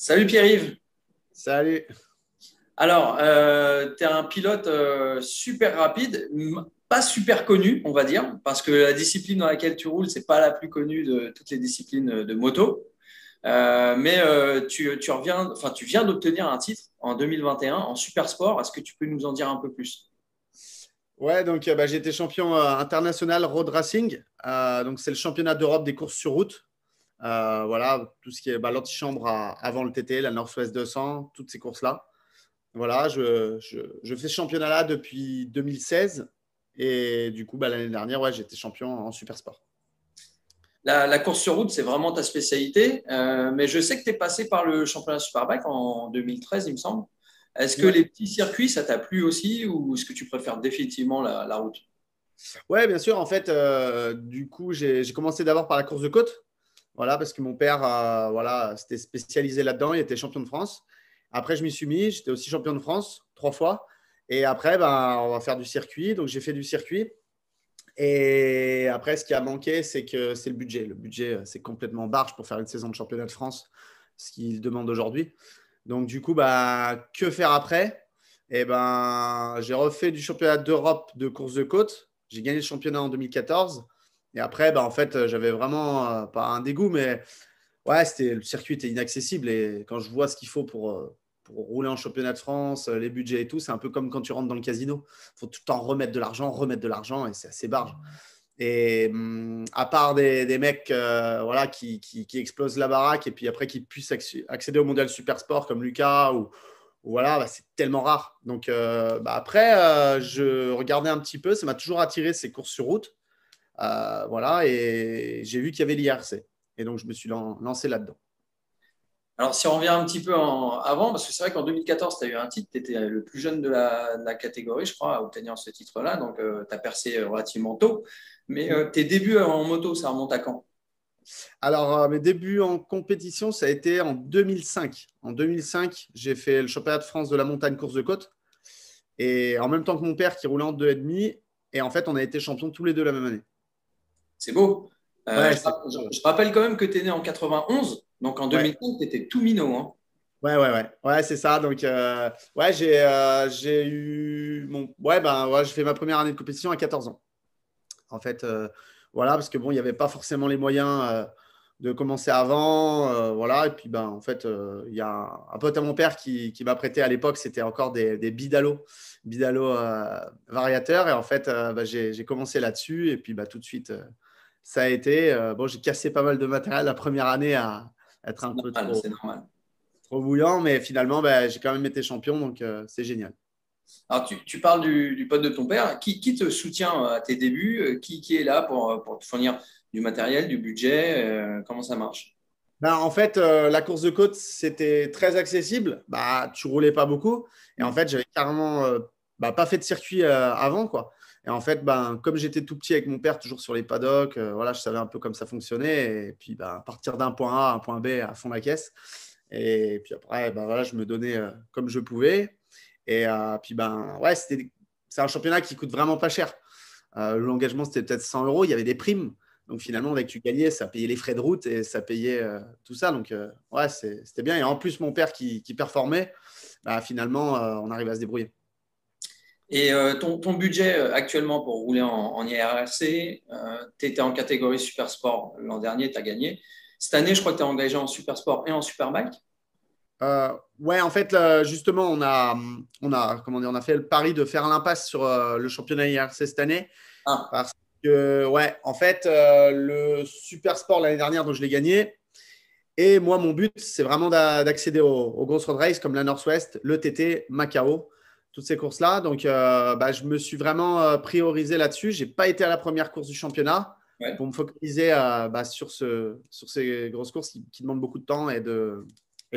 Salut Pierre-Yves. Salut. Alors, tu es un pilote super rapide, pas super connu, on va dire, parce que la discipline dans laquelle tu roules, c'est pas la plus connue de toutes les disciplines de moto. Mais tu reviens, enfin, tu viens d'obtenir un titre en 2021 en super sport. Est-ce que tu peux nous en dire un peu plus? Ouais, donc j'ai été champion international road racing. Donc c'est le championnat d'Europe des courses sur route. Voilà, tout ce qui est l'antichambre avant le TT, la Northwest 200, toutes ces courses-là. Voilà, je fais ce championnat-là depuis 2016. Et du coup, l'année dernière, ouais, j'étais champion en super sport. La course sur route, c'est vraiment ta spécialité, mais je sais que tu es passé par le championnat Superbike en 2013, il me semble. Est-ce que Ouais, les petits circuits, ça t'a plu aussi ou est-ce que tu préfères définitivement la route? ouais, bien sûr. En fait, du coup, j'ai commencé d'abord par la course de côte. Voilà, parce que mon père, voilà, s'était spécialisé là-dedans. Il était champion de France. Après, je m'y suis mis. J'étais aussi champion de France 3 fois. Et après, on va faire du circuit. Donc, j'ai fait du circuit. Et après, ce qui a manqué, c'est que c'est le budget. Le budget, c'est complètement barge pour faire une saison de championnat de France, ce qu'il demande aujourd'hui. Donc, du coup, que faire après? Et j'ai refait du championnat d'Europe de course de côte. J'ai gagné le championnat en 2014. Et après, en fait, j'avais vraiment pas un dégoût, mais ouais, le circuit était inaccessible. Et quand je vois ce qu'il faut pour rouler en championnat de France, les budgets et tout, c'est un peu comme quand tu rentres dans le casino. Il faut tout le temps remettre de l'argent, et c'est assez barge. Et à part des mecs voilà, qui explosent la baraque et puis après qui puissent accéder au mondial super sport comme Lucas ou voilà, c'est tellement rare. Donc après, je regardais un petit peu, ça m'a toujours attiré ces courses sur route. Voilà, et j'ai vu qu'il y avait l'IRC. Et donc, je me suis lancé là-dedans. Alors, si on revient un petit peu avant, parce que c'est vrai qu'en 2014, tu as eu un titre, tu étais le plus jeune de la catégorie, je crois, à obtenir ce titre-là, donc tu as percé relativement tôt. Mais tes débuts en moto, ça remonte à quand? Alors, mes débuts en compétition, ça a été en 2005. En 2005, j'ai fait le championnat de France de la montagne course de côte. Et en même temps que mon père qui roulait en 2,5. Et en fait, on a été champions tous les deux la même année. C'est beau. Ouais, Je, je rappelle quand même que tu es né en 91, donc en ouais, 2005, tu étais tout minot, hein. ouais, c'est ça. Donc, ouais, j'ai eu mon. Ouais, ouais, j'ai fait ma première année de compétition à 14 ans. En fait, voilà, parce que bon, il n'y avait pas forcément les moyens de commencer avant. Voilà, et puis, en fait, il y a un pote à mon père qui m'a prêté à l'époque, c'était encore des Bidalo variateurs. Et en fait, j'ai commencé là-dessus. Et puis, tout de suite, ça a été. Bon, j'ai cassé pas mal de matériel la première année à être C'est un peu normal, c'est normal. trop bouillant. Mais finalement, j'ai quand même été champion. Donc, c'est génial. Alors, tu parles du pote de ton père. Qui te soutient à tes débuts? Qui est là pour te fournir du matériel, du budget? Comment ça marche? En fait, la course de côte, c'était très accessible. Tu roulais pas beaucoup. Et en Hmm. fait, j'avais carrément pas fait de circuit avant, quoi. Et en fait, comme j'étais tout petit avec mon père, toujours sur les paddocks, voilà, je savais un peu comme ça fonctionnait. Et puis, partir d'un point A à un point B à fond la caisse. Et puis après, voilà, je me donnais comme je pouvais. Et puis, ouais, c'est un championnat qui coûte vraiment pas cher. L'engagement, c'était peut-être 100 euros. Il y avait des primes. Donc finalement, dès que tu gagnais, ça payait les frais de route et ça payait tout ça. Donc ouais, c'était bien. Et en plus, mon père qui performait, finalement, on arrive à se débrouiller. Et ton budget actuellement pour rouler en IRC, tu étais en catégorie Super Sport l'an dernier, tu as gagné. Cette année, je crois que tu es engagé en Super Sport et en Superbike. Ouais, en fait, justement, comment dire, on a fait le pari de faire l'impasse sur le championnat IRC cette année. Ah, Parce que, ouais, en fait, le Super Sport l'année dernière, donc je l'ai gagné. Et moi, mon but, c'est vraiment d'accéder aux grosses road races comme la Northwest, le TT, Macao, toutes ces courses-là. Donc, je me suis vraiment priorisé là-dessus. Je n'ai pas été à la première course du championnat ouais. pour me focaliser sur ces grosses courses qui demandent beaucoup de temps et de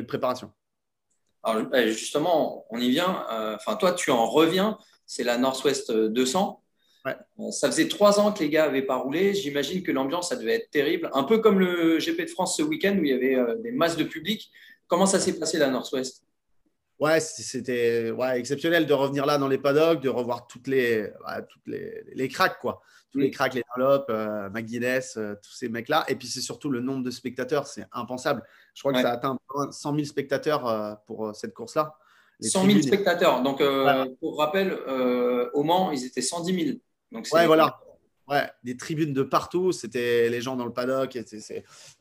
préparation. Alors, justement, on y vient. Enfin, toi, tu en reviens. C'est la Northwest 200. Ouais. Ça faisait 3 ans que les gars n'avaient pas roulé. J'imagine que l'ambiance, ça devait être terrible. Un peu comme le GP de France ce week-end où il y avait des masses de public. Comment ça s'est passé la Northwest? Ouais, c'était exceptionnel de revenir là dans les paddocks, de revoir toutes les cracks, quoi. Tous les Mm. cracks, les Dunlop, McGuinness, tous ces mecs-là. Et puis, c'est surtout le nombre de spectateurs, c'est impensable. Je crois que ça a Ouais. atteint 100 000 spectateurs pour cette course-là. Les 100 000 tribunes. spectateurs. Donc, Ouais, pour rappel, au Mans, ils étaient 110 000. Donc, ouais, c'est voilà. Ouais, des tribunes de partout, c'était les gens dans le paddock.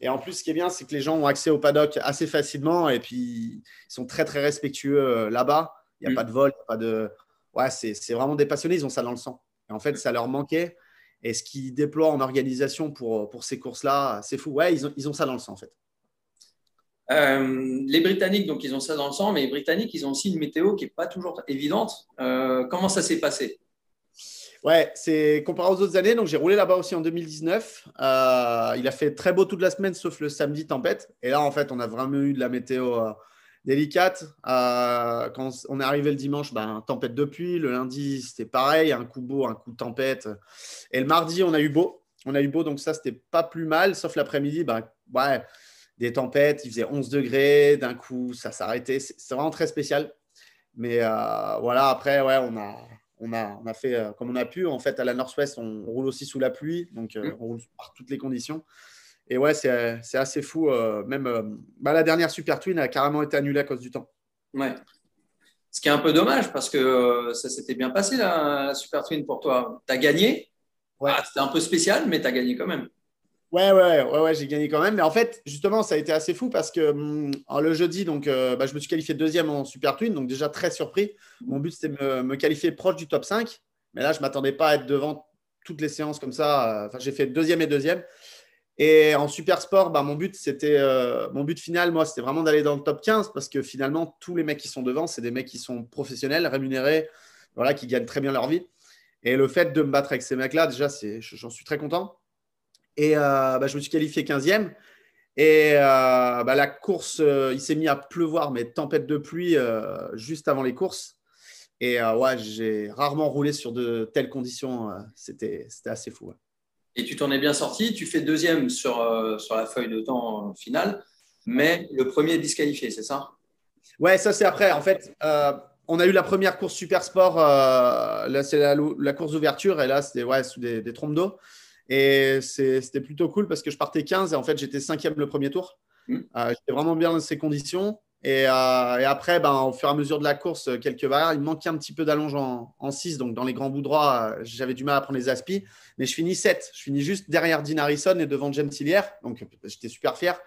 Et en plus, ce qui est bien, c'est que les gens ont accès au paddock assez facilement et puis ils sont très, très respectueux là-bas. Il n'y a pas Mm. de vol, il y a pas de. Ouais, c'est vraiment des passionnés, ils ont ça dans le sang. Et en fait, ça leur manquait. Et ce qu'ils déploient en organisation pour ces courses-là, c'est fou. Ouais, ils ont ça dans le sang, en fait. Les Britanniques, donc, ils ont ça dans le sang, mais les Britanniques, ils ont aussi une météo qui n'est pas toujours évidente. Comment ça s'est passé? Ouais, c'est comparé aux autres années. Donc, j'ai roulé là-bas aussi en 2019. Il a fait très beau toute la semaine, sauf le samedi, tempête. Et là, en fait, on a vraiment eu de la météo délicate. Quand on est arrivé le dimanche, ben, tempête de pluie. Le lundi, c'était pareil, un coup beau, un coup de tempête. Et le mardi, on a eu beau. On a eu beau, donc ça, c'était pas plus mal. Sauf l'après-midi, ben, ouais, des tempêtes. Il faisait 11 degrés. D'un coup, ça s'arrêtait. C'est vraiment très spécial. Mais voilà, après, ouais, on a fait comme on a pu. En fait, à la Northwest, on roule aussi sous la pluie, donc Mm. on roule par toutes les conditions. Et ouais, c'est assez fou. Même la dernière Super Twin a carrément été annulée à cause du temps. Ouais. Ce qui est un peu dommage parce que ça s'était bien passé, la Super Twin, pour toi. Tu as gagné. Ouais, Ah, c'était un peu spécial, mais tu as gagné quand même. ouais, j'ai gagné quand même. Mais en fait, justement, ça a été assez fou parce que le jeudi, donc, je me suis qualifié deuxième en Super Twin, donc déjà très surpris. Mon but, c'était de me qualifier proche du top 5. Mais là, je ne m'attendais pas à être devant toutes les séances comme ça. Enfin, j'ai fait deuxième et deuxième. Et en super sport, mon but final, moi, c'était vraiment d'aller dans le top 15 parce que finalement, tous les mecs qui sont devant, c'est des mecs qui sont professionnels, rémunérés, voilà, qui gagnent très bien leur vie. Et le fait de me battre avec ces mecs-là, déjà, j'en suis très content. Et je me suis qualifié 15e. Et la course, il s'est mis à pleuvoir, mais tempête de pluie juste avant les courses. Et ouais, j'ai rarement roulé sur de telles conditions. C'était assez fou. Ouais. Et tu t'en es bien sorti. Tu fais deuxième sur la feuille de temps finale, Ouais. mais le premier est disqualifié, c'est ça? Ouais, ça c'est après. En fait, on a eu la première course super sport. Là, c'est la course d'ouverture. Et là, c'était ouais, sous des trompes d'eau. Et c'était plutôt cool parce que je partais 15 et en fait, j'étais cinquième le premier tour. Hmm. J'étais vraiment bien dans ces conditions. Et après, au fur et à mesure de la course, quelques barrières, il me manquait un petit peu d'allonge en 6. Donc, dans les grands bouts droits, j'avais du mal à prendre les aspi. Mais je finis 7. Je finis juste derrière Dean Harrison et devant James Hillier. Donc, j'étais super fier.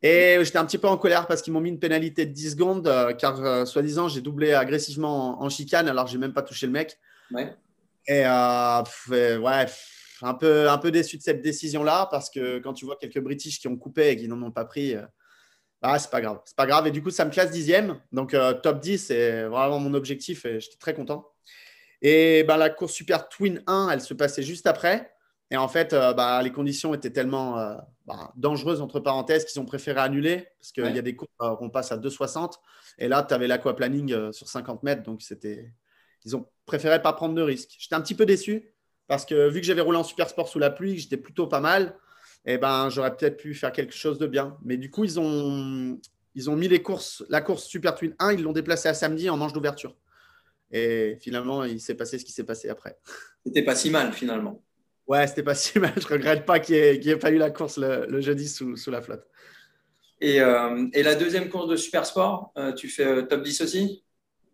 Et j'étais un petit peu en colère parce qu'ils m'ont mis une pénalité de 10 secondes, car soi-disant, j'ai doublé agressivement en chicane alors que j'ai même pas touché le mec. Ouais. Et ouais, un peu déçu de cette décision-là parce que quand tu vois quelques British qui ont coupé et qui n'en ont pas pris, c'est pas grave. C'est pas grave. Et du coup, ça me classe 10e. Donc, top 10, c'est vraiment mon objectif et j'étais très content. Et la course Super Twin 1, elle se passait juste après. Et en fait, les conditions étaient tellement dangereuses, entre parenthèses, qu'ils ont préféré annuler parce qu'il y a Ouais. des courses qu'on passe à 2,60. Et là, tu avais l'aquaplaning sur 50 mètres. Donc, ils ont préféré pas prendre de risques. J'étais un petit peu déçu parce que vu que j'avais roulé en super sport sous la pluie, que j'étais plutôt pas mal, j'aurais peut-être pu faire quelque chose de bien. Mais du coup, ils ont mis la course Super Twin 1, ils l'ont déplacée à samedi en manche d'ouverture. Et finalement, il s'est passé ce qui s'est passé après. C'était pas si mal finalement. Ouais, c'était pas si mal. Je regrette pas qu'il n'y ait pas eu la course le jeudi sous la flotte. Et la deuxième course de Super Sport, tu fais top 10 aussi?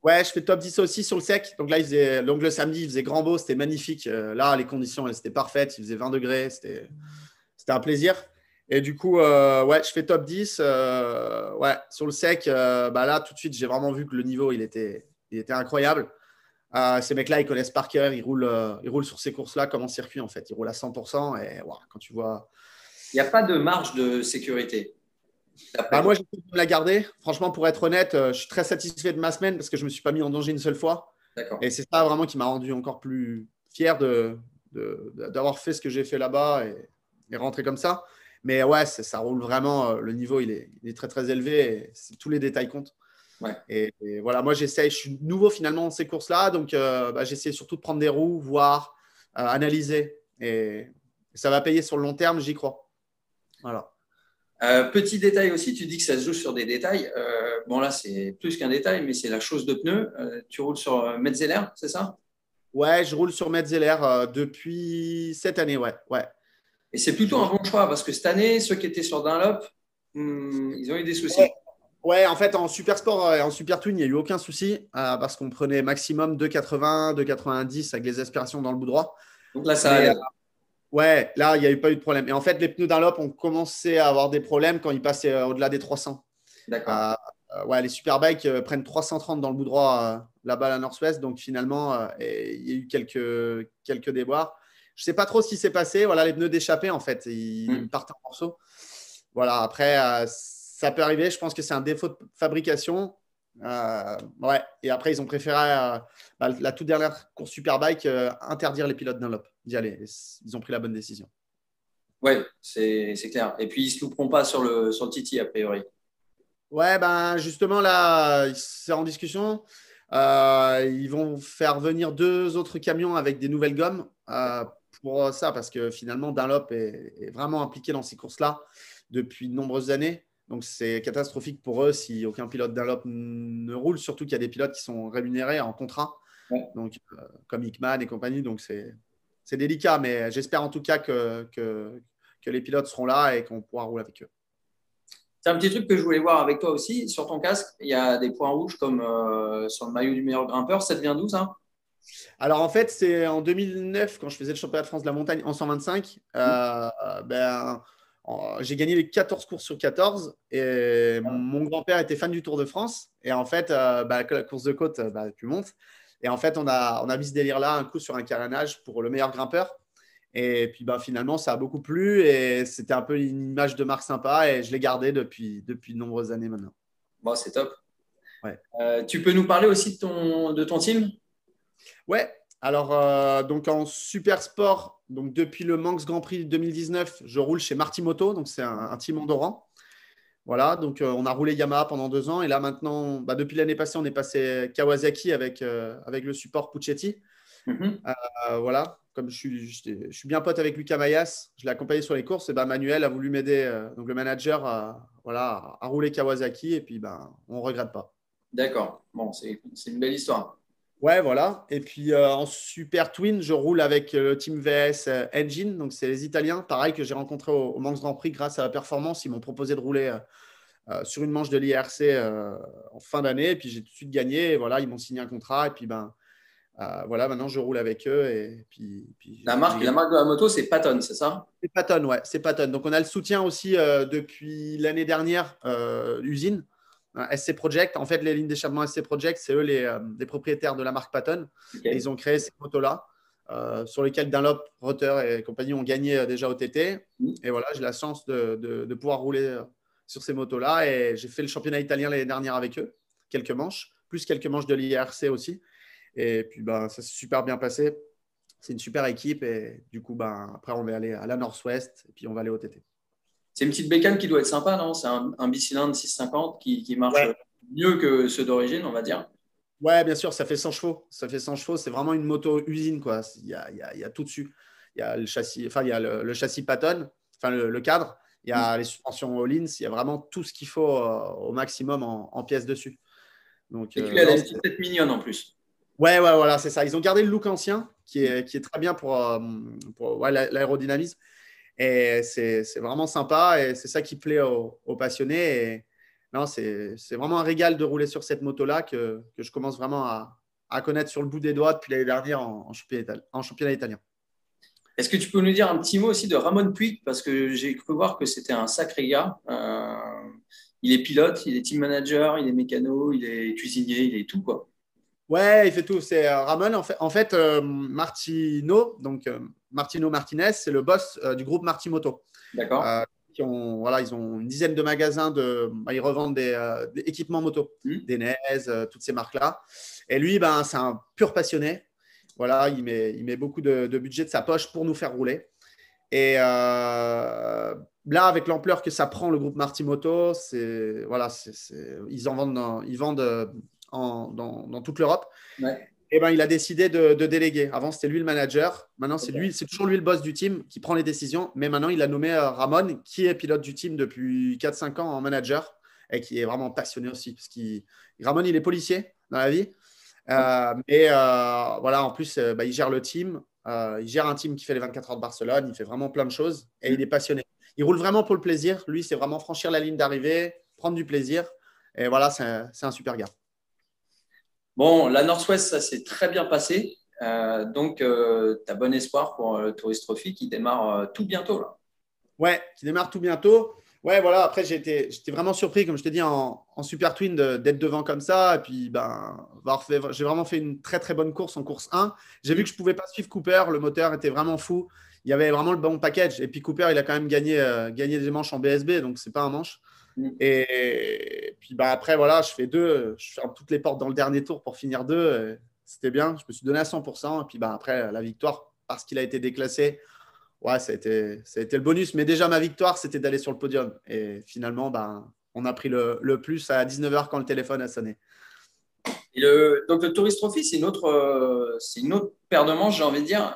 Ouais, je fais top 10 aussi sur le sec. Donc là, donc le samedi, il faisait grand beau, c'était magnifique. Là, les conditions, elles étaient parfaites. Il faisait 20 degrés, c'était un plaisir. Et du coup, ouais, je fais top 10. Ouais, sur le sec, là, tout de suite, j'ai vraiment vu que le niveau, il était incroyable. Ces mecs-là, ils connaissent par cœur. Ils roulent sur ces courses-là comme en circuit, en fait. Ils roulent à 100%. Et wow, quand tu vois. Il n'y a pas de marge de sécurité, d'après Moi, toi. j'ai pu me la garder. Franchement, pour être honnête, je suis très satisfait de ma semaine parce que je ne me suis pas mis en danger une seule fois. D'accord. Et c'est ça vraiment qui m'a rendu encore plus fier d'avoir fait ce que j'ai fait là-bas et rentrer comme ça. Mais ouais, ça roule vraiment. Le niveau, il est très, très élevé. Et tous les détails comptent. Ouais. Et voilà, moi, j'essaye. Je suis nouveau finalement dans ces courses-là. Donc, j'essaie surtout de prendre des roues, voir, analyser. Et ça va payer sur le long terme, j'y crois. Voilà. Petit détail aussi, tu dis que ça se joue sur des détails. Bon, là, c'est plus qu'un détail, mais c'est la chose de pneus. Tu roules sur Metzeler, c'est ça? Ouais, je roule sur Metzeler depuis cette année, ouais. Ouais. Et c'est plutôt un bon choix parce que cette année, ceux qui étaient sur Dunlop, ils ont eu des Ouais, soucis. ouais, en fait, en Super Sport et en Super Twin, il n'y a eu aucun souci parce qu'on prenait maximum 2,80, 2,90 avec les aspirations dans le bout droit. Donc là, ça Mais allait. ouais, là, il n'y a eu pas eu de problème. Et en fait, les pneus Dunlop ont commencé à avoir des problèmes quand ils passaient au-delà des 300. D'accord. Euh, ouais, les Superbikes prennent 330 dans le bout droit là-bas à la Northwest. Donc finalement, et il y a eu quelques déboires. Je ne sais pas trop ce qui s'est passé. Voilà, les pneus d'échappée, en fait, ils Hmm. partent en morceaux. Voilà, après, ça peut arriver. Je pense que c'est un défaut de fabrication. Ouais. Et après, ils ont préféré, la toute dernière course Superbike, interdire les pilotes Dunlop d'y aller. Ils ont pris la bonne décision. Ouais, c'est clair. Et puis, ils se louperont pas sur le Titi, a priori. Ouais, ben justement, là, c'est en discussion. Ils vont faire venir 2 autres camions avec des nouvelles gommes pour ça, parce que finalement, Dunlop est vraiment impliqué dans ces courses-là depuis de nombreuses années. Donc, c'est catastrophique pour eux si aucun pilote Dunlop ne roule, surtout qu'il y a des pilotes qui sont rémunérés en contrat, Ouais. donc, comme Hickman et compagnie. Donc, c'est délicat, mais j'espère en tout cas que les pilotes seront là et qu'on pourra rouler avec eux. C'est un petit truc que je voulais voir avec toi aussi. Sur ton casque, il y a des points rouges comme sur le maillot du meilleur grimpeur. Ça te vient d'où, ça? Alors en fait, c'est en 2009, quand je faisais le championnat de France de la montagne en 125, j'ai gagné les 14 courses sur 14 et mon grand-père était fan du Tour de France. Et en fait, la course de côte, tu montes. Et en fait, on a mis ce délire-là un coup sur un carénage pour le meilleur grimpeur. Et puis finalement, ça a beaucoup plu et c'était un peu une image de marque sympa et je l'ai gardé depuis de nombreuses années maintenant. Bon, c'est top. Ouais. Tu peux nous parler aussi de ton team? Ouais, alors donc en super sport, donc depuis le Manx Grand Prix 2019, je roule chez Martimoto, donc c'est un team Andorran. Voilà, donc on a roulé Yamaha pendant 2 ans et là maintenant, depuis l'année passée, on est passé Kawasaki avec le support Puccetti. Mhm. Voilà, comme je suis bien pote avec Lucas Mayas, je l'ai accompagné sur les courses et Manuel a voulu m'aider, donc le manager, voilà, à rouler Kawasaki et puis on ne regrette pas. D'accord. Bon, c'est une belle histoire. Ouais, voilà. Et puis en Super Twin, je roule avec le team VS Engine. Donc, c'est les Italiens, pareil, que j'ai rencontré au Manx Grand Prix grâce à la performance. Ils m'ont proposé de rouler sur une manche de l'IRC en fin d'année. Et puis, j'ai tout de suite gagné. Et voilà, ils m'ont signé un contrat. Et puis, voilà, maintenant, je roule avec eux. Et puis La j'ai marque, la gagné. marque de la moto, c'est Patton, c'est ça? C'est Patton, ouais, c'est Patton. Donc, on a le soutien aussi depuis l'année dernière, l'usine. SC Project, en fait, les lignes d'échappement SC Project, c'est eux les propriétaires de la marque Patton. Et Ok. ils ont créé ces motos-là sur lesquelles Dunlop, Rutter et compagnie ont gagné déjà au TT. Et voilà, j'ai la chance de pouvoir rouler sur ces motos-là. Et j'ai fait le championnat italien l'année dernière avec eux, quelques manches, plus quelques manches de l'IRC aussi. Et puis, ça s'est super bien passé. C'est une super équipe. Et du coup, après, on va aller à la Nord-Ouest et puis on va aller au TT. C'est une petite bécane qui doit être sympa, non? C'est un bicylindre 650 qui marche Ouais. mieux que ceux d'origine, on va dire. Ouais, bien sûr, ça fait 100 chevaux. Ça fait 100 chevaux. C'est vraiment une moto usine, quoi. Il y a tout dessus. Il y a le châssis, enfin, il y a le châssis Patton, enfin, le cadre. Il y a les suspensions Öhlins. Il y a vraiment tout ce qu'il faut au maximum en pièces dessus. Donc, Et puis, elle a non, une petite tête mignonne en plus. ouais, ouais, voilà, c'est ça. Ils ont gardé le look ancien qui est très bien pour ouais, l'aérodynamisme. Et c'est vraiment sympa et c'est ça qui plaît aux passionnés. Et non, c'est vraiment un régal de rouler sur cette moto-là que je commence vraiment à connaître sur le bout des doigts depuis l'année dernière en championnat italien. Est-ce que tu peux nous dire un petit mot aussi de Ramon Puig? Parce que j'ai cru voir que c'était un sacré gars. Il est pilote, il est team manager, il est mécano, il est cuisinier, il est tout, quoi. Ouais, il fait tout. C'est Ramon. En fait Martino, donc Martino Martinez, c'est le boss du groupe Martimoto. D'accord? Euh, voilà, ils ont une dizaine de magasins ils revendent des équipements moto, Hmm. des NES, toutes ces marques-là. Et lui, c'est un pur passionné. Voilà, il met beaucoup de budget de sa poche pour nous faire rouler. Et là, avec l'ampleur que ça prend le groupe Martimoto, voilà, ils vendent dans toute l'Europe. Ouais. Et ben, il a décidé de déléguer. Avant, c'était lui le manager. Maintenant, c'est lui, c'est toujours lui le boss du team qui prend les décisions. Mais maintenant, il a nommé Ramon, qui est pilote du team depuis 4-5 ans en manager et qui est vraiment passionné aussi. Ramon, il est policier dans la vie. Voilà, en plus, bah, il gère le team. Il gère un team qui fait les 24 heures de Barcelone. Il fait vraiment plein de choses et il est passionné. Il roule vraiment pour le plaisir. Lui, c'est vraiment franchir la ligne d'arrivée, prendre du plaisir. Et voilà, c'est un super gars. Bon, la Northwest, ça s'est très bien passé. Donc, tu as bon espoir pour le Tourist Trophy qui démarre tout bientôt, là. Ouais, qui démarre tout bientôt. Ouais, voilà. Après, j'étais vraiment surpris, comme je t'ai dit, en Super Twin d'être devant comme ça. Et puis, ben, j'ai vraiment fait une très, très bonne course en course 1. J'ai vu que je ne pouvais pas suivre Cooper. Le moteur était vraiment fou. Il y avait vraiment le bon package. Et puis, Cooper, il a quand même gagné des manches en BSB. Donc, c'est pas un manche. Et puis, bah, après, voilà, je ferme toutes les portes dans le dernier tour pour finir 2. C'était bien. Je me suis donné à 100%. Et puis, bah, après, la victoire, parce qu'il a été déclassé. Ouais, ça a été le bonus. Mais déjà, ma victoire, c'était d'aller sur le podium. Et finalement, ben, on a pris le plus à 19h quand le téléphone a sonné. Donc, le Tourist Trophy, c'est une autre paire de manches, j'ai envie de dire.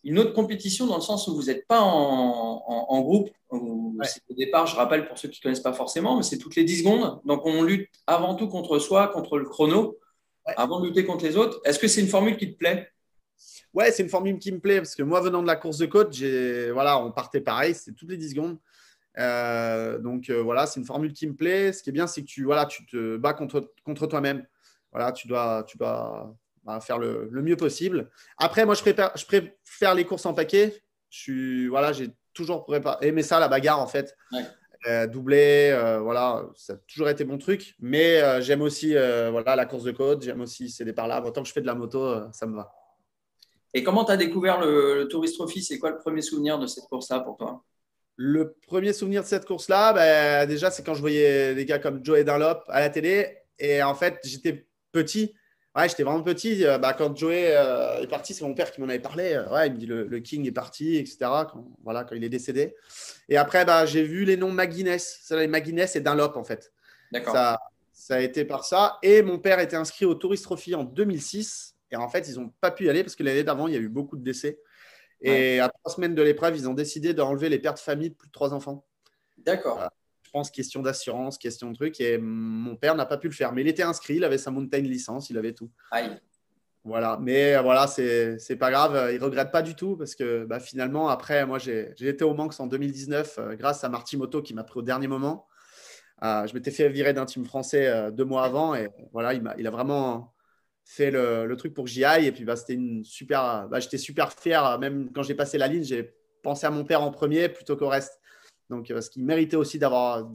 Une autre compétition dans le sens où vous n'êtes pas en groupe. Ouais. C'est au départ, je rappelle pour ceux qui ne connaissent pas forcément, mais c'est toutes les 10 secondes. Donc, on lutte avant tout contre soi, contre le chrono, Ouais. avant de lutter contre les autres. Est-ce que c'est une formule qui te plaît? Ouais, c'est une formule qui me plaît parce que moi, venant de la course de côte, voilà, on partait pareil, c'était toutes les 10 secondes. Donc voilà, c'est une formule qui me plaît. Ce qui est bien, c'est que voilà, tu te bats contre toi-même. Voilà, tu dois bah, faire le mieux possible. Après, moi, je préfère les courses en paquet. Voilà, j'ai toujours aimé ça, la bagarre, en fait. Ouais. Doubler, voilà, ça a toujours été mon truc. Mais j'aime aussi voilà, la course de côte. J'aime aussi ces départs-là. Tant que je fais de la moto, ça me va. Et comment tu as découvert le Tourist Trophy? C'est quoi le premier souvenir de cette course-là pour toi? Le premier souvenir de cette course-là, bah, déjà, c'est quand je voyais des gars comme Joey Dunlop à la télé. Et en fait, j'étais petit. Ouais, j'étais vraiment petit. Bah, quand Joey est parti, c'est mon père qui m'en avait parlé. Ouais, il me dit le King est parti, etc. Voilà, quand il est décédé. Et après, bah, j'ai vu les noms McGuinness. Ça, les McGuinness et Dunlop, en fait. D'accord. Ça a été par ça. Et mon père était inscrit au Tourist Trophy en 2006. Et en fait, ils n'ont pas pu y aller parce que l'année d'avant, il y a eu beaucoup de décès. Ouais. Et à 3 semaines de l'épreuve, ils ont décidé d'enlever les pères de famille de plus de 3 enfants. D'accord. Je pense question d'assurance, question de truc. Et mon père n'a pas pu le faire. Mais il était inscrit, il avait sa mountain licence, il avait tout. Aïe. Voilà. Mais voilà, c'est pas grave. Il regrette pas du tout parce que bah, finalement, après, moi, j'ai été au Manx en 2019 grâce à Marty Moto qui m'a pris au dernier moment. Je m'étais fait virer d'un team français 2 mois avant. Et voilà, il a vraiment fait le truc pour que j'y aille. Et puis, bah, c'était une super. Bah, j'étais super fier. Même quand j'ai passé la ligne, j'ai pensé à mon père en premier plutôt qu'au reste. Donc, ce qui méritait aussi d'avoir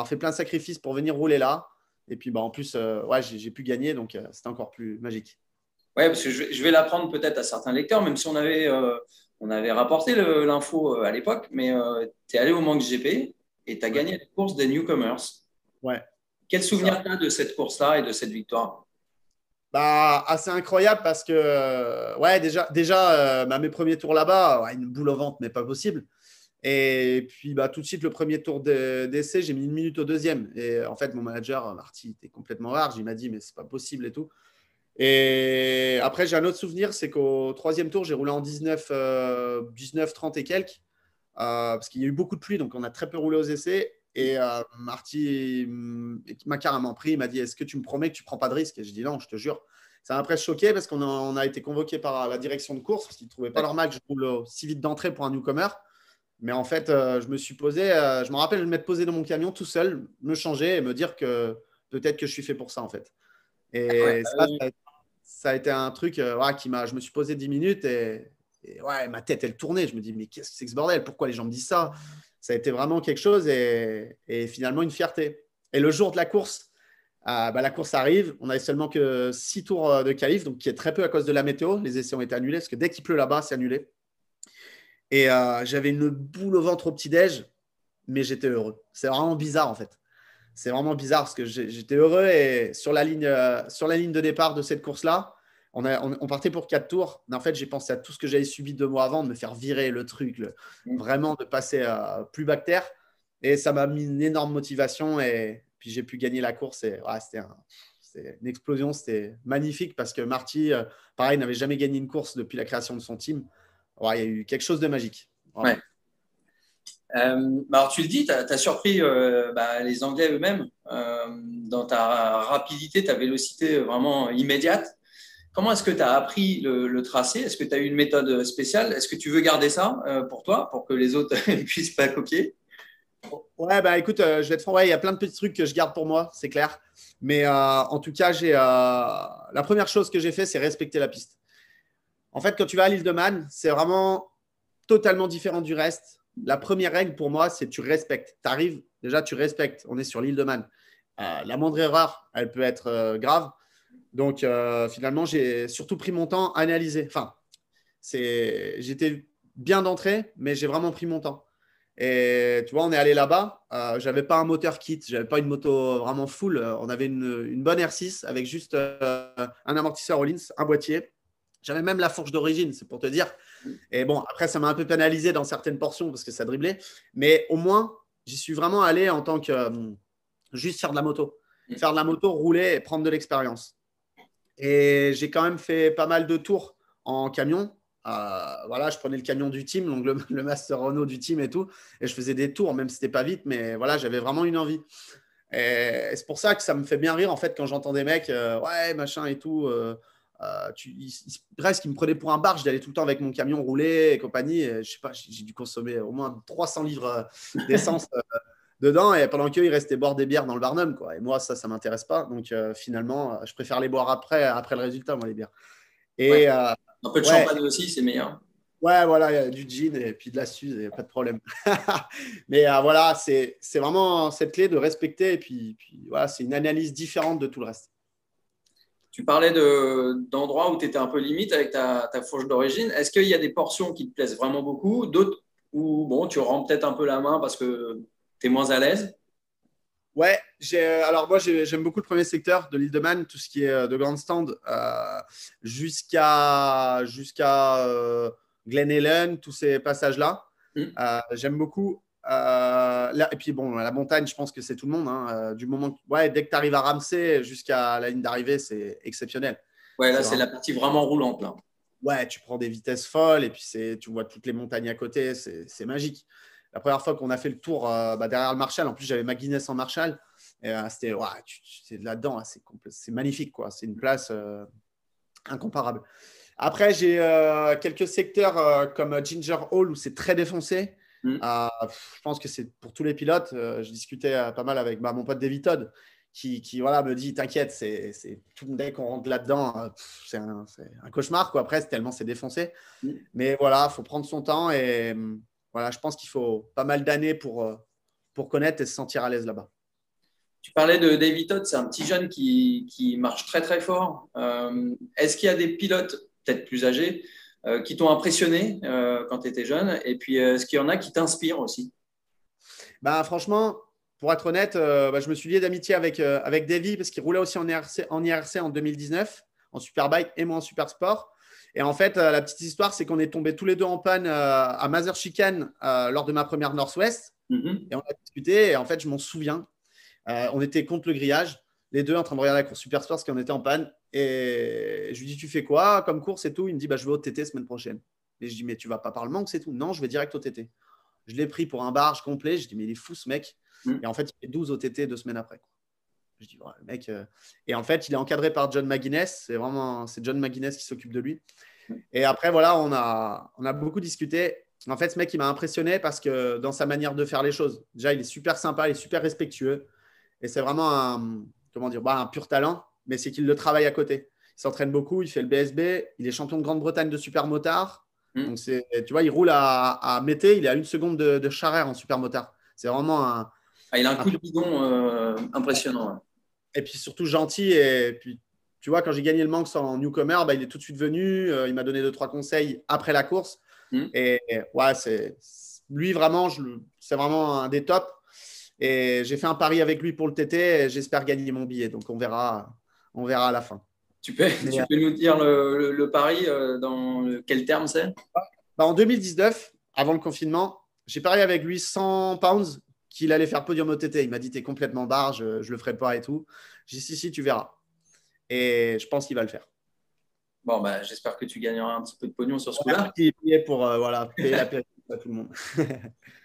fait plein de sacrifices pour venir rouler là. Et puis, bah, en plus, ouais, j'ai pu gagner. Donc, c'était encore plus magique. Ouais, parce que je vais l'apprendre peut-être à certains lecteurs, même si on avait rapporté l'info à l'époque, mais tu es allé au Manx GP et tu as Ouais. gagné la course des newcomers. Ouais, Quel c'est ça. souvenir tu as de cette course-là et de cette victoire? Bah, assez incroyable parce que, ouais, déjà bah, mes premiers tours là-bas, ouais, une boule au ventre, mais pas possible. Et puis, bah, tout de suite, le premier tour d'essai, j'ai mis 1 minute au deuxième. Et en fait, mon manager, Marty, était complètement rare. Il m'a dit, mais c'est pas possible et tout. Et après, j'ai un autre souvenir, c'est qu'au troisième tour, j'ai roulé en 19, 30 et quelques, parce qu'il y a eu beaucoup de pluie, donc on a très peu roulé aux essais. Et Marty m'a carrément pris, il m'a dit, est-ce que tu me promets que tu ne prends pas de risque? Et je dis non, je te jure. Ça m'a presque choqué parce qu'on a été convoqué par la direction de course, parce qu'ils ne trouvaient pas D'accord. normal que je roule si vite d'entrée pour un newcomer. Mais en fait, je me suis posé, je me rappelle de m'être posé dans mon camion tout seul, me changer et me dire que peut-être que je suis fait pour ça, en fait. Ah ouais, Et ça a été un truc ouais, je me suis posé 10 minutes et ouais, ma tête, elle tournait. Je me dis, mais qu'est-ce que c'est que ce bordel? Pourquoi les gens me disent ça? Ça a été vraiment quelque chose et finalement une fierté. Et le jour de la course, bah, la course arrive. On avait seulement que 6 tours de qualif, donc qui est très peu à cause de la météo. Les essais ont été annulés parce que dès qu'il pleut là-bas, c'est annulé. Et j'avais une boule au ventre au petit-déj, mais j'étais heureux. C'est vraiment bizarre en fait. C'est vraiment bizarre parce que j'étais heureux et sur la ligne de départ de cette course-là, on partait pour 4 tours. Mais en fait, j'ai pensé à tout ce que j'avais subi 2 mois avant, de me faire virer le truc, vraiment de passer plus bactère. Et ça m'a mis une énorme motivation et puis j'ai pu gagner la course et ouais, c'était une explosion. C'était magnifique parce que Marty, pareil, n'avait jamais gagné une course depuis la création de son team. Ouais, il y a eu quelque chose de magique. Vraiment. Ouais. Alors, tu le dis, tu as surpris les Anglais eux-mêmes dans ta rapidité, ta vélocité vraiment immédiate. Comment est-ce que tu as appris le tracé? Est-ce que tu as eu une méthode spéciale? Est-ce que tu veux garder ça pour toi, pour que les autres ne puissent pas copier? Ouais, bah écoute, je vais être franc, ouais, il y a plein de petits trucs que je garde pour moi, c'est clair. Mais en tout cas, la première chose que j'ai fait, c'est respecter la piste. En fait, quand tu vas à l'île de Man, c'est vraiment totalement différent du reste. La première règle pour moi, c'est tu respectes. Tu arrives, déjà, tu respectes. On est sur l'île de Man. La moindre erreur, elle peut être grave. Donc, finalement, j'ai surtout pris mon temps à analyser. Enfin, j'étais bien d'entrée, mais j'ai vraiment pris mon temps. Et tu vois, on est allé là-bas. J'avais pas un moteur kit, j'avais pas une moto vraiment full. On avait une bonne R6 avec juste un amortisseur Öhlins, un boîtier. J'avais même la fourche d'origine, c'est pour te dire. Et bon, après, ça m'a un peu pénalisé dans certaines portions parce que ça driblait. Mais au moins, j'y suis vraiment allé en tant que juste faire de la moto. Faire de la moto, rouler et prendre de l'expérience. Et j'ai quand même fait pas mal de tours en camion. Voilà, je prenais le camion du team, donc le Master Renault du team et tout. Et je faisais des tours, même si c'était pas vite, mais voilà, j'avais vraiment une envie. Et c'est pour ça que ça me fait bien rire, en fait, quand j'entends des mecs, ouais, machin et tout. Presque, ils me prenaient pour un bar. J'allais tout le temps avec mon camion rouler et compagnie. Et, je sais pas, j'ai dû consommer au moins 300 livres d'essence dedans. Et pendant qu'eux, ils restaient boire des bières dans le Barnum, quoi. Et moi, ça m'intéresse pas. Donc, finalement, je préfère les boire après le résultat, moi, les bières. Ouais. Et Un peu de ouais, champagne aussi, c'est meilleur. ouais, voilà, il y a du gin et puis de la suze, il n'y a pas de problème. Mais voilà, c'est vraiment cette clé de respecter. Et puis voilà, c'est une analyse différente de tout le reste. Tu parlais d'endroits où tu étais un peu limite avec ta fourche d'origine. Est-ce qu'il y a des portions qui te plaisent vraiment beaucoup, d'autres où bon, tu rends peut-être un peu la main parce que tu es moins à l'aise? Ouais, alors moi j'aime beaucoup le premier secteur de l'île de Man, tout ce qui est de grandstand jusqu'à Glen Helen, tous ces passages-là. J'aime beaucoup. Et puis bon, la montagne, je pense que c'est tout le monde. Hein. Du moment ouais, dès que tu arrives à Ramsey jusqu'à la ligne d'arrivée, c'est exceptionnel. Ouais, là, C'est c'est vraiment... la partie vraiment roulante. Là. Ouais, tu prends des vitesses folles et puis tu vois toutes les montagnes à côté, c'est magique. La première fois qu'on a fait le tour derrière le Marshall, en plus j'avais ma Guinness en Marshall, et c'était ouais, c'est là-dedans, c'est magnifique, quoi. C'est une place incomparable. Après, j'ai quelques secteurs comme Ginger Hall où c'est très défoncé. Mm. Je pense que c'est pour tous les pilotes. Je discutais pas mal avec mon pote David Todd qui voilà, me dit t'inquiète, c'est tout dès qu'on rentre là-dedans, c'est un cauchemar, quoi. Après, tellement c'est défoncé. Mm. Mais voilà, il faut prendre son temps et voilà, je pense qu'il faut pas mal d'années pour connaître et se sentir à l'aise là-bas. Tu parlais de David Todd, c'est un petit jeune qui marche très très fort. Est-ce qu'il y a des pilotes, peut-être plus âgés, qui t'ont impressionné quand tu étais jeune? Et puis, est-ce qu'il y en a qui t'inspirent aussi? Bah, franchement, pour être honnête, je me suis lié d'amitié avec Davy parce qu'il roulait aussi en IRC en 2019, en Superbike et moi en Supersport. Et en fait, la petite histoire, c'est qu'on est tombés tous les deux en panne à Mazur Chicane lors de ma première Northwest. Mm-hmm. Et on a discuté. Et en fait, je m'en souviens. On était contre le grillage, les deux en train de regarder la course Supersport parce qu'on était en panne. Et je lui dis, tu fais quoi comme course et tout? Il me dit, je vais au TT semaine prochaine. Et je dis, mais tu vas pas par le manque, c'est tout? Non, je vais direct au TT. Je l'ai pris pour un barge complet. Je dis, mais il est fou ce mec. Et en fait, il fait 12 au TT 2 semaines après. Quoi. Je dis, ouais, le mec. Et en fait, il est encadré par John McGuinness. C'est John McGuinness qui s'occupe de lui. Et après, voilà, on a beaucoup discuté. En fait, ce mec, il m'a impressionné parce que dans sa manière de faire les choses, déjà, il est super sympa, il est super respectueux. Et c'est vraiment un pur talent, mais c'est qu'il le travaille à côté. Il s'entraîne beaucoup, il fait le BSB, il est champion de Grande-Bretagne de supermotard. Donc, tu vois, il roule à Mété, il est à 1 seconde de Charrère en supermotard. C'est vraiment Il a un coup de pur... bidon impressionnant. Ouais. Et puis surtout gentil. Et puis, tu vois, quand j'ai gagné le Manx en newcomer, il est tout de suite venu. Il m'a donné 2-3 conseils après la course. Et ouais, lui, vraiment, c'est vraiment un des tops. Et j'ai fait un pari avec lui pour le TT et j'espère gagner mon billet. Donc, on verra à la fin. Tu peux nous dire le pari dans quel terme c'est? En 2019, avant le confinement, j'ai parié avec lui 100 pounds qu'il allait faire podium au TT. Il m'a dit, t'es complètement barge, je le ferai pas et tout. J'ai dit, si, tu verras. Et je pense qu'il va le faire. Bon, bah, j'espère que tu gagneras un petit peu de pognon sur ce coup-là. Merci pour voilà, payer la période à tout le monde.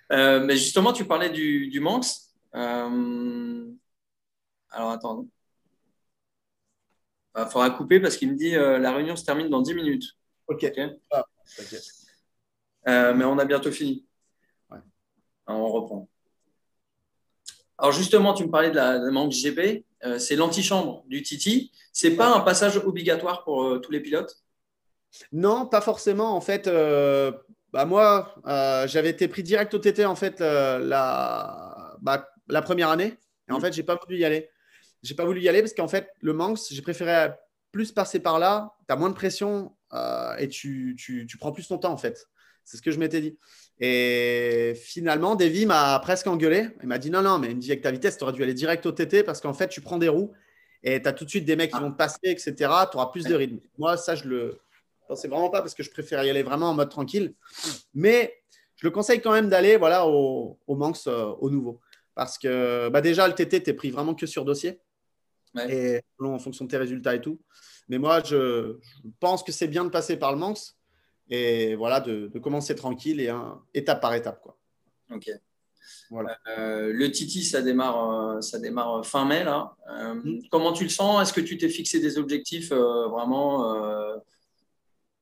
Mais justement, tu parlais du Manx. Alors, attends. Il faudra couper parce qu'il me dit la réunion se termine dans 10 minutes. Ok. Ok. Ah, t'inquiète. Mais on a bientôt fini. Ouais. Alors, on reprend. Alors, justement, tu me parlais de la Manx GP. C'est l'antichambre du Titi. C'est pas un passage obligatoire pour tous les pilotes? Non, pas forcément. En fait, moi, j'avais été pris direct au TT en fait la première année. Et en Mm. fait, j'ai pas voulu y aller. J'ai pas voulu y aller parce qu'en fait, le Manx, j'ai préféré plus passer par là. Tu as moins de pression et tu prends plus ton temps en fait. C'est ce que je m'étais dit. Et finalement, Davy m'a presque engueulé. Il m'a dit non, non, mais il me dit avec ta vitesse, tu aurais dû aller direct au TT parce qu'en fait, tu prends des roues et tu as tout de suite des mecs qui vont Ah, te passer, etc. Tu auras plus de ouais. rythme. Moi, ça, je le pensais vraiment pas parce que je préfère y aller vraiment en mode tranquille. Mais je le conseille quand même d'aller voilà, au Manx, au nouveau. Parce que déjà, le TT, tu es pris vraiment que sur dossier Ouais. et en fonction de tes résultats et tout. Mais moi, je pense que c'est bien de passer par le Manx et voilà, de commencer tranquille et étape par étape, quoi. Ok. Voilà. Le Titi, ça démarre fin mai là. Comment tu le sens? Est-ce que tu t'es fixé des objectifs vraiment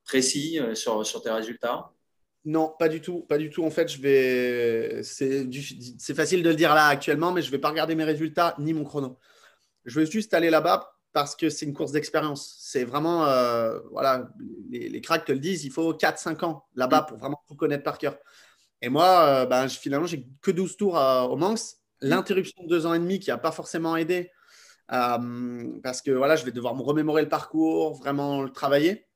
précis sur tes résultats? Non, pas du tout. Pas du tout. En fait, c'est facile de le dire là actuellement, mais je ne vais pas regarder mes résultats ni mon chrono. Je veux juste aller là-bas parce que c'est une course d'expérience. C'est vraiment, voilà, les cracks te le disent, il faut 4-5 ans là-bas pour vraiment tout connaître par cœur. Et moi, finalement, j'ai que 12 tours au Manx. L'interruption de 2 ans et demi qui n'a pas forcément aidé parce que voilà, je vais devoir me remémorer le parcours, vraiment le travailler.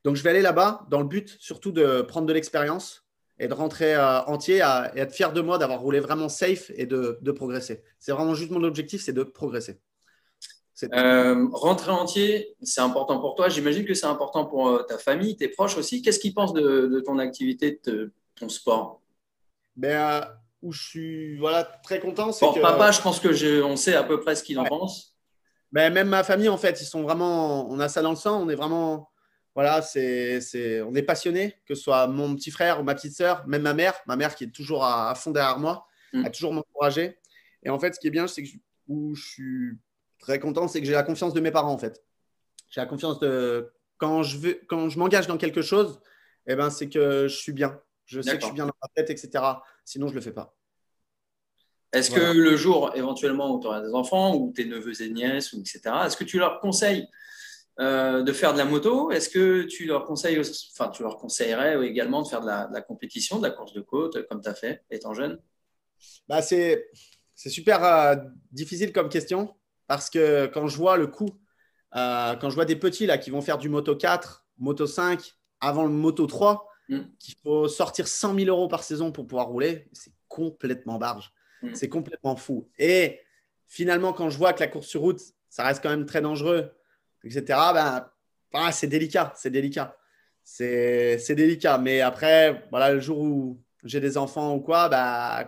Donc, je vais aller là-bas dans le but surtout de prendre de l'expérience et de rentrer entier et être fier de moi d'avoir roulé vraiment safe et de progresser. C'est vraiment juste mon objectif, c'est de progresser. C'est tout. Rentrer entier, c'est important pour toi. J'imagine que c'est important pour ta famille, tes proches aussi. Qu'est-ce qu'ils pensent de ton activité, de ton sport? Où je suis voilà, très content, c'est Pour que papa, je pense que on sait à peu près ce qu'il en ouais, pense. même ma famille, en fait, ils sont vraiment, on a ça dans le sang, on est vraiment, voilà, on est passionné, que ce soit mon petit frère ou ma petite sœur, même ma mère qui est toujours à fond derrière moi, a Mm. toujours m'encouragé. Et en fait, ce qui est bien, c'est que où je suis très content, c'est que j'ai la confiance de mes parents, en fait. J'ai la confiance de quand je m'engage dans quelque chose, eh ben, c'est que je suis bien. Je sais que je suis D'accord. bien dans ma tête, etc. Sinon, je le fais pas. Est-ce que Voilà. le jour, éventuellement, où tu auras des enfants ou tes neveux et nièces, ou etc., est-ce que tu leur conseilles de faire de la moto? Est-ce que tu leur conseilles, enfin, tu leur conseillerais également de faire de la compétition, de la course de côte, comme tu as fait étant jeune? C'est super difficile comme question parce que quand je vois le coût, quand je vois des petits là qui vont faire du Moto 4, Moto 5, avant le Moto 3, Mm. qu'il faut sortir 100 000 euros par saison pour pouvoir rouler, c'est complètement barge. Mm. C'est complètement fou. Et finalement, quand je vois que la course sur route, ça reste quand même très dangereux, etc., c'est délicat. C'est délicat. C'est délicat. Mais après, voilà, le jour où j'ai des enfants ou quoi,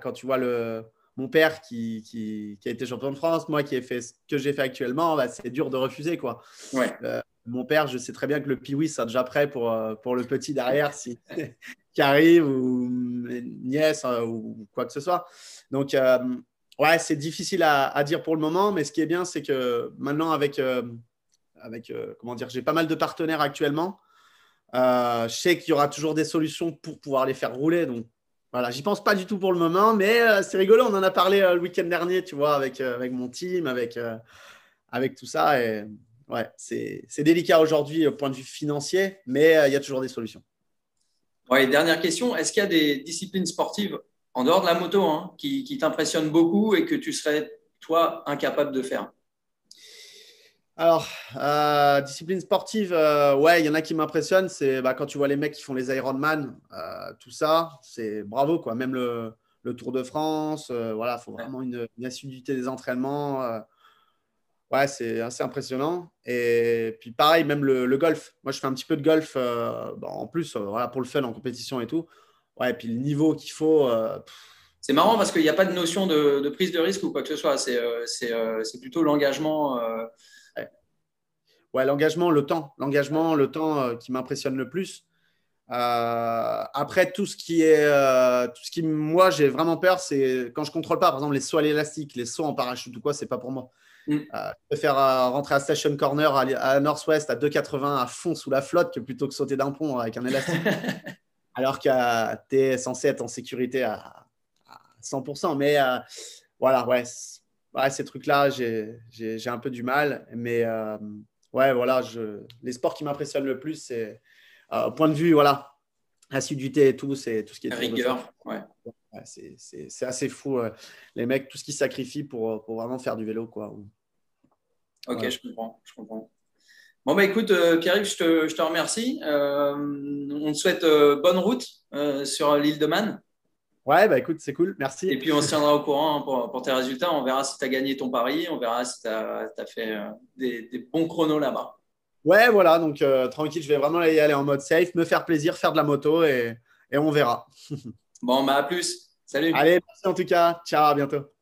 quand tu vois mon père qui a été champion de France, moi qui ai fait ce que j'ai fait actuellement, c'est dur de refuser, quoi. Ouais. Mon père, je sais très bien que le Piwi sera déjà prêt pour le petit derrière qui arrive ou une nièce ou quoi que ce soit. Donc, ouais, c'est difficile à dire pour le moment, mais ce qui est bien, c'est que maintenant, comment dire, j'ai pas mal de partenaires actuellement. Je sais qu'il y aura toujours des solutions pour pouvoir les faire rouler. Donc, voilà, j'y pense pas du tout pour le moment, mais c'est rigolo. On en a parlé le week-end dernier, tu vois, avec mon team, avec tout ça. Et ouais, c'est délicat aujourd'hui au point de vue financier, mais il y a toujours des solutions. Ouais, dernière question, est-ce qu'il y a des disciplines sportives en dehors de la moto hein, qui t'impressionnent beaucoup et que tu serais, toi, incapable de faire? Alors, discipline sportive, ouais, il y en a qui m'impressionnent. C'est quand tu vois les mecs qui font les Ironman, tout ça, c'est bravo, quoi. Même le Tour de France, voilà, il faut Ouais. vraiment une assiduité des entraînements. Ouais, c'est assez impressionnant. Et puis pareil, même le golf. Moi, je fais un petit peu de golf en plus, voilà, pour le fun en compétition et tout. Ouais, et puis le niveau qu'il faut. C'est marrant parce qu'il n'y a pas de notion de prise de risque ou quoi que ce soit. C'est plutôt l'engagement. Ouais. ouais, l'engagement, le temps qui m'impressionne le plus. Après, tout ce qui, moi, j'ai vraiment peur, c'est quand je contrôle pas, par exemple, les sauts à l'élastique, les sauts en parachute ou quoi, c'est pas pour moi. Mm. Je préfère rentrer à Station Corner à Northwest à 2,80 à fond sous la flotte que plutôt que sauter d'un pont avec un élastique. Alors que tu es censé être en sécurité à 100%. Mais voilà, ouais, ouais, ces trucs-là, j'ai un peu du mal. Mais ouais, voilà, les sports qui m'impressionnent le plus, c'est au point de vue, voilà, assiduité et tout, c'est tout ce qui est Tour de France. Rigueur, ouais. Ouais, c'est assez fou, les mecs, tout ce qu'ils sacrifient pour vraiment faire du vélo, quoi. Ok, Voilà. je comprends, je comprends. Bon, bah écoute, Pierre, je te remercie. On te souhaite bonne route sur l'île de Man. Ouais, bah écoute, c'est cool, merci. Et puis, on se tiendra au courant pour tes résultats. On verra si tu as gagné ton pari. On verra si tu as fait des bons chronos là-bas. Ouais, voilà, donc tranquille, je vais vraiment y aller en mode safe, me faire plaisir, faire de la moto et on verra. Bon, bah à plus. Salut. Allez, merci en tout cas. Ciao, à bientôt.